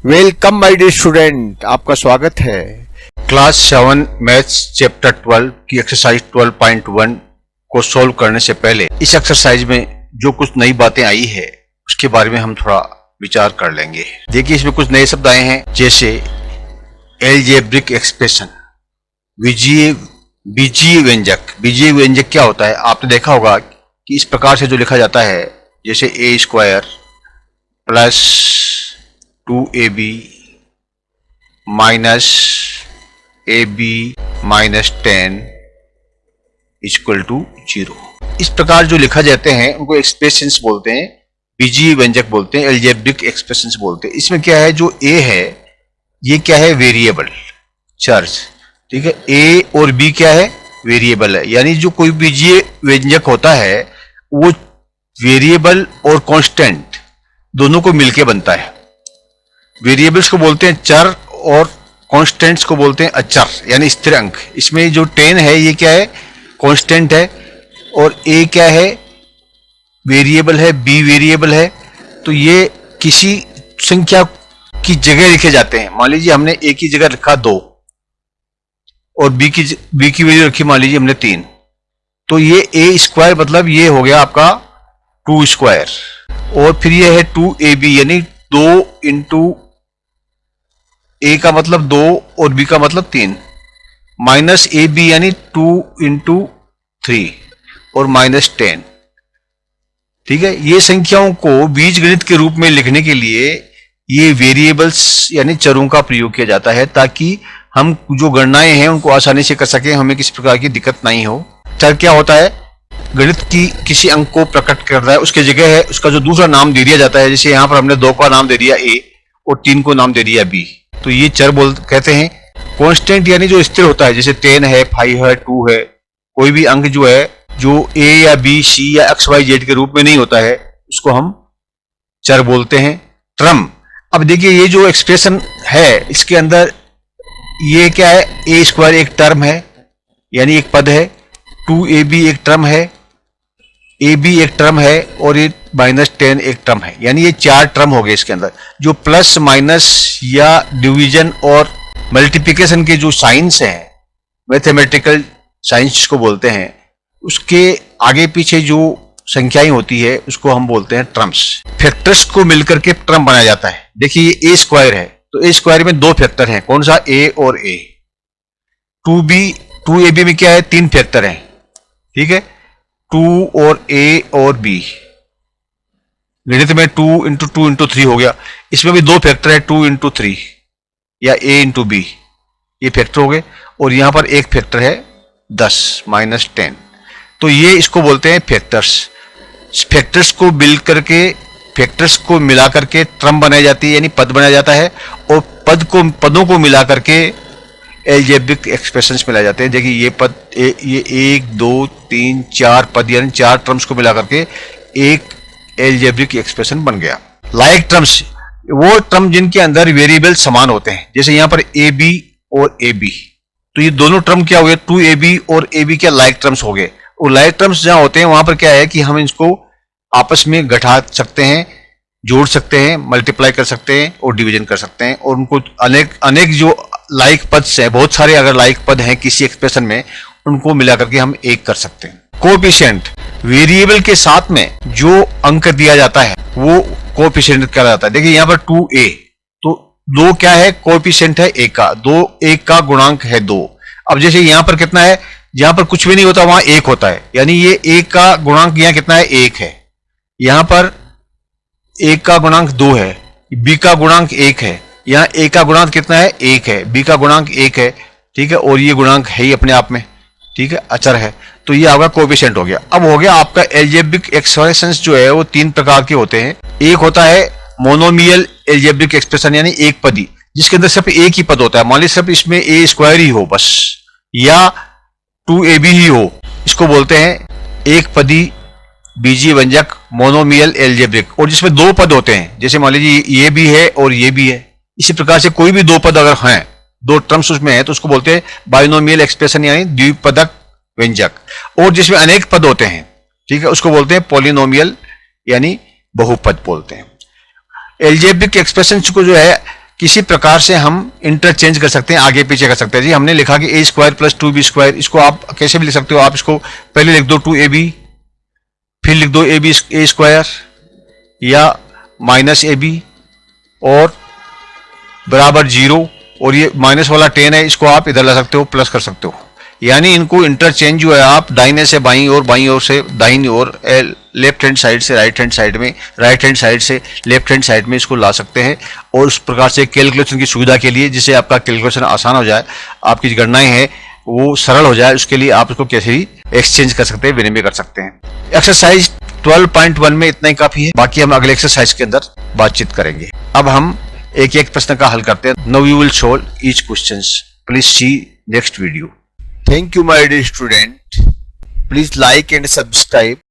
Welcome my dear student, आपका स्वागत है। क्लास 7 मैथ्स चैप्टर 12 की एक्सरसाइज 12.1 को सॉल्व करने से पहले इस एक्सरसाइज में जो कुछ नई बातें आई है उसके बारे में हम थोड़ा विचार कर लेंगे। देखिए, इसमें कुछ नए शब्द आए हैं, जैसे एलजेब्रिक एक्सप्रेशन, बीजीय व्यंजक। बीजीय व्यंजक क्या होता है? आपने देखा होगा कि इस प्रकार से जो लिखा जाता है, जैसे A square plus 2ab minus ab minus 10 equal to 0। इस प्रकार जो लिखा जाते हैं उनको एक्सप्रेशंस बोलते हैं, बीजीय व्यंजक बोलते हैं, एल्जेब्रिक एक्सप्रेशंस बोलते हैं। इसमें क्या है, जो a है ये क्या है? वेरिएबल, चर। ठीक है, a और b क्या है? वेरिएबल है। यानी जो कोई बीजीय व्यंजक होता है वो वेरिएबल और कांस्टेंट दोनों को मिलके बनता है। वेरिएबल्स को बोलते हैं चर और कांस्टेंट्स को बोलते हैं अचर, यानी स्थिरांक। इसमें जो 10 है ये क्या है? कांस्टेंट है। और a क्या है? वेरिएबल है, b वेरिएबल है। तो ये किसी संख्या की जगह लिखे जाते हैं। मान लीजिए हमने a की जगह रखा 2 और b की वैल्यू रखी मान लीजिए हमने 3, तो ये a स्क्वायर मतलब ये हो गया आपका 2 स्क्वायर। और फिर ये है 2ab, यानी 2 इंटू a का मतलब 2 और b का मतलब 3, माइनस ab यानी 2 इंटू 3 और माइनस 10। ठीक है, ये संख्याओं को बीजगणित के रूप में लिखने के लिए ये वेरिएबल्स यानी चरों का प्रयोग किया जाता है, ताकि हम जो गणनाएं हैं उनको आसानी से कर सकें, हमें किसी प्रकार की दिक्कत नहीं हो। चर क्या होता है? गणित की किसी अंक को प्रकट करता है, उसकी जगह है उसका जो दूसरा नाम दे दिया जाता है। जैसे यहां पर हमने 2 का नाम दे दिया a और 3 को नाम दे दिया b, तो ये चर कहते हैं। कांस्टेंट यानी जो स्थिर होता है, जैसे 10 है, 5 है, 2 है, कोई भी अंक जो है जो a या b, c या x, y, z के रूप में नहीं होता है उसको हम चर बोलते हैं। टर्म, अब देखिए ये जो एक्सप्रेशन है इसके अंदर ये क्या है? a स्क्वायर एक टर्म है, यानी एक पद है, 2ab एक टर्म है, ab एक टर्म है और ये माइनस 10 एक टर्म है, यानी ये 4 टर्म हो गए इसके अंदर। जो प्लस माइनस या डिवीजन और मल्टीप्लिकेशन के जो साइंस हैं, मैथमेटिकल साइंस जिसको बोलते हैं, उसके आगे पीछे जो संख्याएं होती है उसको हम बोलते हैं टर्म्स। फैक्टर्स को मिलकर के टर्म बनाया जाता है। देखिए ये a स्क्वायर है, तो a स्क्वायर में 2 फैक्टर हैं, कौन सा? a और a। 2ab में क्या है? 3 फैक्टर हैं। ठीक है, 2 और a और b, गणित में 2 इंटू 2 इंटू 3 हो गया। इसमें भी 2 फैक्टर है, 2 इंटू 3 या a इंटू b, ये फैक्टर हो गए। और यहां पर एक फैक्टर है 10 माइनस 10, तो ये इसको बोलते हैं फैक्टर्स। फैक्टर्स को फैक्टर्स को मिला करके टर्म बनाई जाती है, यानी पद बनाया जाता है। और पदों को मिला करके एल्जेब्रिक एक्सप्रेशंस मिलाए जाते हैं। देखिए ये पद, ये 1 2 3 4 पद, यानी 4 टर्म्स को मिला करके एक एल्जेब्रिक एक्सप्रेशन बन गया। लाइक टर्म्स, वो टर्म जिनके अंदर वेरिएबल समान होते हैं, जैसे यहां पर ab और ab, तो ये दोनों टर्म क्या हुए? 2ab और ab क्या लाइक टर्म्स हो गए। और लाइक टर्म्स जहां होते हैं वहां पर क्या है कि हम इसको आपस में घटा सकते हैं, जोड़ सकते हैं, मल्टीप्लाई कर सकते हैं और डिवीजन कर सकते हैं। और उनको अनेक जो लाइक पद है, बहुत सारे अगर लाइक पद हैं किसी एक्सप्रेशन में, उनको मिला करके हम एक कर सकते हैं। कोएफिशिएंट, वेरिएबल के साथ में जो अंक दिया जाता है वो कोएफिशिएंट कहलाता है। देखिए यहां पर 2a, तो 2 क्या है? कोएफिशिएंट है a का, 1 का गुणांक है 2। अब जैसे यहां पर कितना है? जहां पर कुछ भी नहीं होता वहां 1 होता है, यानी ये 1 का गुणांक यहां कितना है? 1 है। यहां पर 1 का गुणांक 2 है, b का गुणांक 1 है, यहां a का गुणांक कितना है? 1 है, b का गुणांक 1 है। ठीक है, और ये गुणांक है ही अपने आप में, ठीक है, अचर है, तो ये आपका कोएफिशिएंट हो गया। अब हो गया आपका एल्जेब्रिक एक्सप्रेशंस जो है वो 3 प्रकार के होते हैं। एक होता है मोनोमियल एल्जेब्रिक एक्सप्रेशन, यानी एक पदी, जिसके अंदर सिर्फ एक ही पद होता है। मान लीजिए सिर्फ इसमें a स्क्वायर ही हो बस, या 2ab ही हो, इसको बोलते हैं एक पदी बीजीय व्यंजक मोनोमियल एल्जेब्रिक। और जिसमें 2 पद होते हैं, जैसे मान लीजिए ये भी है और ये भी है, इसी प्रकार से कोई भी 2 पद अगर हैं, 2 टर्म्स उसमें है, तो उसको बोलते हैं बाइनोमियल एक्सप्रेशन, यानी द्विपदक व्यंजक। और जिसमें अनेक पद होते हैं, ठीक है, उसको बोलते हैं पॉलिनोमियल यानी बहुपद बोलते हैं। एल्जेब्रिक एक्सप्रेशन को जो है किसी प्रकार से हम इंटरचेंज कर सकते हैं, आगे पीछे कर सकते हैं। जी हमने लिखा कि ए स्क्वायर प्लस 2b², इसको आप कैसे भी लिख सकते हो। आप इसको पहले लिख दो 2ab, फिर लिख दो ab a स्क्वायर या माइनस ab और बराबर 0, और ये माइनस वाला 10 है, इसको आप इधर ला सकते हो, प्लस कर सकते हो। यानी इनको इंटरचेंज जो है आप दाहिने से बाईं और बाईं ओर से दाहिनी ओर, लेफ्ट हैंड साइड से राइट हैंड साइड में, राइट हैंड साइड से लेफ्ट हैंड साइड में इसको ला सकते हैं। और उस प्रकार से कैलकुलेशन की सुविधा के लिए, जिससे आपका कैलकुलेशन आसान हो जाए, आपकी जो गणनाएं हैं वो सरल हो जाए, उसके लिए आप इसको कैसे भी एक्सचेंज कर सकते हैं, विनिमय कर सकते हैं। एक्सरसाइज 12.1 में इतना ही काफी है, बाकी हम अगले एक्सरसाइज के अंदर बातचीत करेंगे। अब हम एक एक प्रश्न का हल करते हैं। Now you will solve each questions. Please see next video. Thank you, my dear student. Please like and subscribe